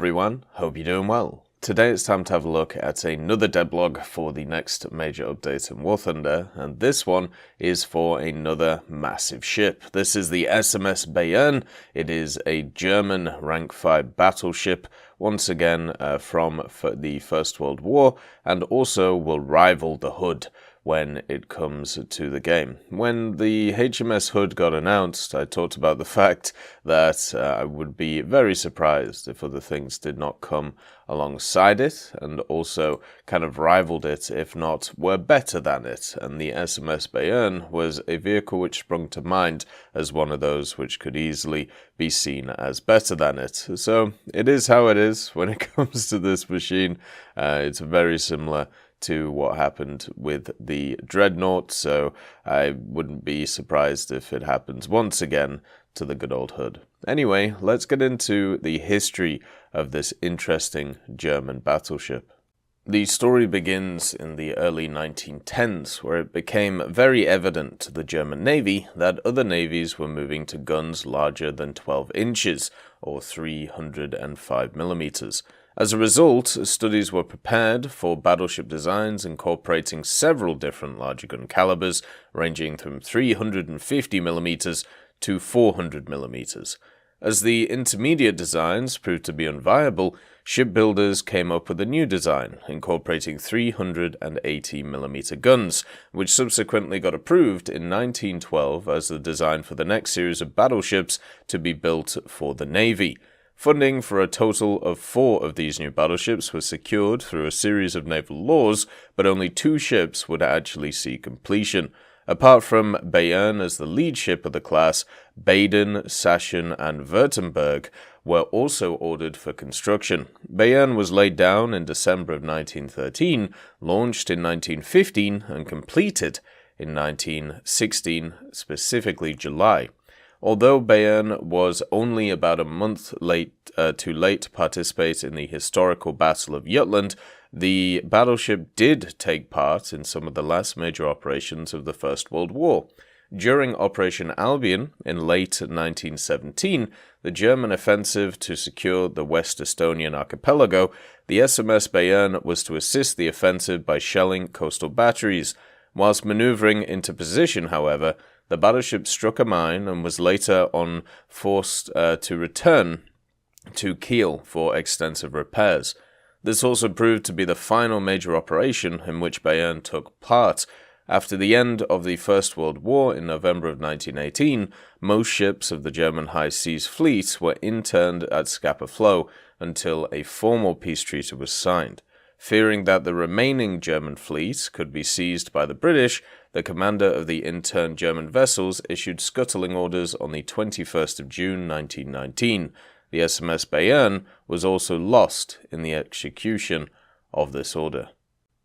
everyone, hope you're doing well. Today it's time to have a look at another devblog for the next major update in War Thunder, and this one is for another massive ship. This is the SMS Bayern. It is a German rank 5 battleship, once again from the First World War, and also will rival the Hood when it comes to the game. When the HMS Hood got announced, I talked about the fact that I would be very surprised if other things did not come alongside it, and also kind of rivaled it, if not were better than it. And the SMS Bayern was a vehicle which sprung to mind as one of those which could easily be seen as better than it. So it is how it is when it comes to this machine. It's very similar to what happened with the Dreadnought, so I wouldn't be surprised if it happens once again to the good old Hood. Anyway, let's get into the history of this interesting German battleship. The story begins in the early 1910s, where it became very evident to the German Navy that other navies were moving to guns larger than 12 inches, or 305 millimeters. As a result, studies were prepared for battleship designs incorporating several different larger gun calibers, ranging from 350mm to 400mm. As the intermediate designs proved to be unviable, shipbuilders came up with a new design, incorporating 380mm guns, which subsequently got approved in 1912 as the design for the next series of battleships to be built for the Navy. Funding for a total of 4 of these new battleships was secured through a series of naval laws, but only 2 ships would actually see completion. Apart from Bayern as the lead ship of the class, Baden, Sachsen, and Württemberg were also ordered for construction. Bayern was laid down in December of 1913, launched in 1915, and completed in 1916, specifically July. Although Bayern was only about a month too late to participate in the historical Battle of Jutland, the battleship did take part in some of the last major operations of the First World War. During Operation Albion in late 1917, the German offensive to secure the West Estonian archipelago, the SMS Bayern was to assist the offensive by shelling coastal batteries. Whilst maneuvering into position, however, the battleship struck a mine and was later on forced to return to Kiel for extensive repairs. This also proved to be the final major operation in which Bayern took part. After the end of the First World War in November of 1918, most ships of the German High Seas Fleet were interned at Scapa Flow until a formal peace treaty was signed. Fearing that the remaining German fleet could be seized by the British, the commander of the interned German vessels issued scuttling orders on the 21st of June 1919. The SMS Bayern was also lost in the execution of this order.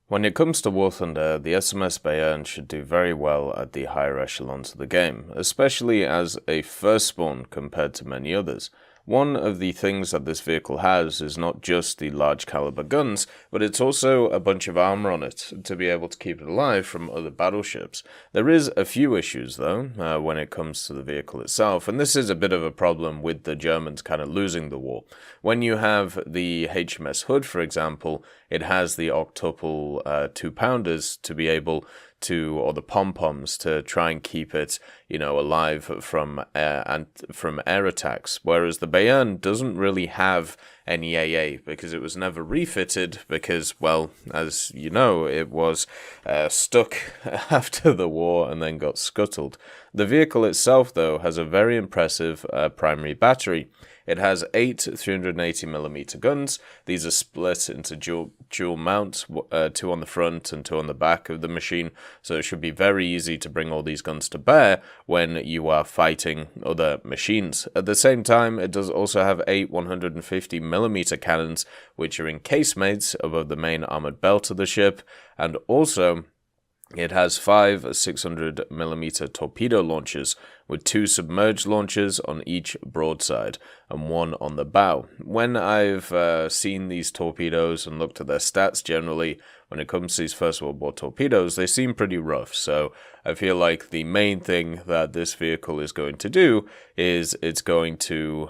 When it comes to War Thunder, the SMS Bayern should do very well at the higher echelons of the game, especially as a first spawn compared to many others. One of the things that this vehicle has is not just the large caliber guns, but it's also a bunch of armor on it to be able to keep it alive from other battleships. There is a few issues though when it comes to the vehicle itself, and this is a bit of a problem with the Germans kind of losing the war. When you have the HMS Hood, for example, it has the octuple 2-pounders to be able to, or the pom-poms to try and keep it, alive from air attacks. Whereas the Bayern doesn't really have any AA because it was never refitted because, well, as you know, it was stuck after the war and then got scuttled. The vehicle itself, though, has a very impressive primary battery. It has 8 380mm guns. These are split into dual mount, 2 on the front and 2 on the back of the machine, so it should be very easy to bring all these guns to bear when you are fighting other machines. At the same time, it does also have 8 150mm cannons, which are in casemates above the main armoured belt of the ship, and also it has 5 600mm torpedo launchers, with 2 submerged launchers on each broadside and 1 on the bow. When I've seen these torpedoes and looked at their stats generally, when it comes to these First World War torpedoes, they seem pretty rough. So I feel like the main thing that this vehicle is going to do is it's going to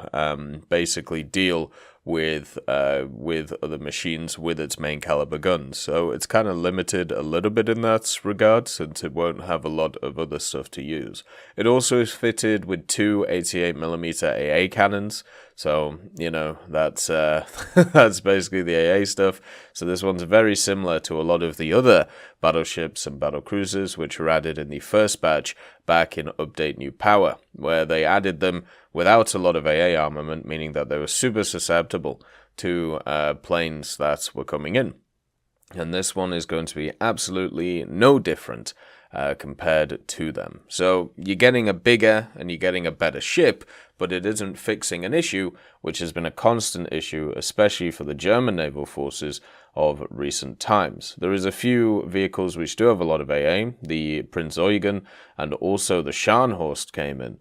basically deal with other machines with its main caliber guns. So it's kind of limited a little bit in that regard, since it won't have a lot of other stuff to use. It also is fitted with 2 88mm AA cannons. So, you know, that's that's basically the AA stuff. So this one's very similar to a lot of the other battleships and battlecruisers which were added in the first batch back in Update New Power, where they added them without a lot of AA armament, meaning that they were super susceptible to planes that were coming in. And this one is going to be absolutely no different compared to them. So you're getting a bigger and you're getting a better ship, but it isn't fixing an issue which has been a constant issue, especially for the German naval forces of recent times. There is a few vehicles which do have a lot of AA. The Prinz Eugen and also the Scharnhorst came in,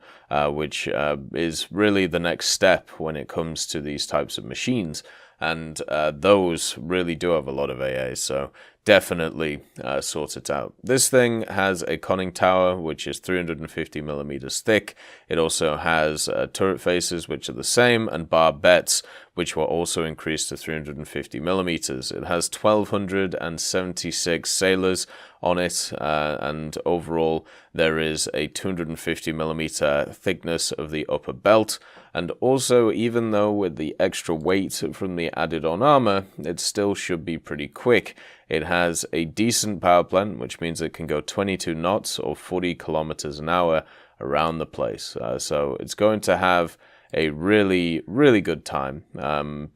which is really the next step when it comes to these types of machines. And those really do have a lot of AA, so definitely sort it out. This thing has a conning tower, which is 350mm thick. It also has turret faces, which are the same, and barbettes, which were also increased to 350mm. It has 1,276 sailors on it, and overall there is a 250mm thickness of the upper belt. And also, even though with the extra weight from the added on armor, it still should be pretty quick. It has a decent power plant, which means it can go 22 knots or 40 kilometers an hour around the place. So it's going to have a really, really good time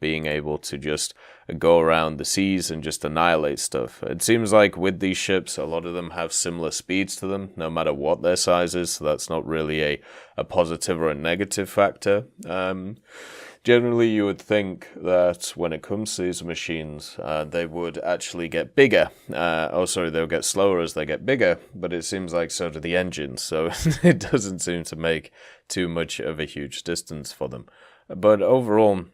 being able to just go around the seas and just annihilate stuff. It seems like with these ships, a lot of them have similar speeds to them, no matter what their size is, so that's not really a positive or a negative factor. Generally, you would think that when it comes to these machines, they would actually get bigger. They'll get slower as they get bigger, but it seems like so do the engines, so it doesn't seem to make too much of a huge distance for them. But overall,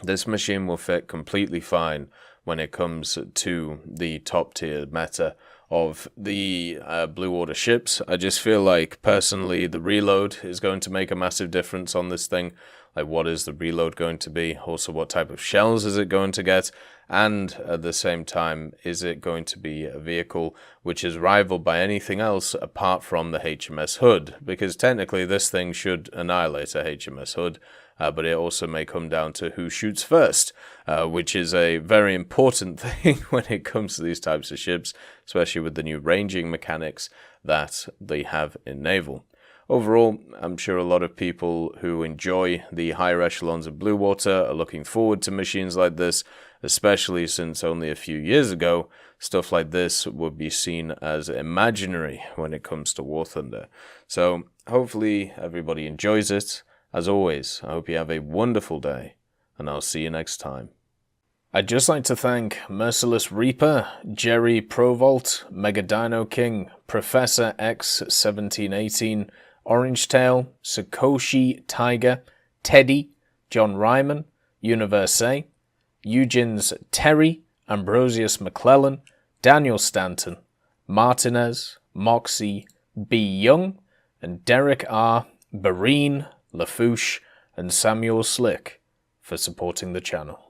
this machine will fit completely fine when it comes to the top tier meta of the Blue Order ships. I just feel like, personally, the reload is going to make a massive difference on this thing. Like, what is the reload going to be? Also, what type of shells is it going to get? And at the same time, is it going to be a vehicle which is rivaled by anything else apart from the HMS Hood? Because technically this thing should annihilate a HMS Hood, but it also may come down to who shoots first, which is a very important thing when it comes to these types of ships, especially with the new ranging mechanics that they have in naval. Overall, I'm sure a lot of people who enjoy the higher echelons of Blue Water are looking forward to machines like this, especially since only a few years ago, stuff like this would be seen as imaginary when it comes to War Thunder. So hopefully everybody enjoys it. As always, I hope you have a wonderful day, and I'll see you next time. I'd just like to thank Merciless Reaper, Jerry Provolt, Mega Dino King, Professor X1718, Orange Tail, Sakoshi Tiger, Teddy, John Ryman, Universe, Eugen's Terry, Ambrosius McClellan, Daniel Stanton, Martinez, Moxie, B. Young, and Derek R., Barine, Lafouche, and Samuel Slick for supporting the channel.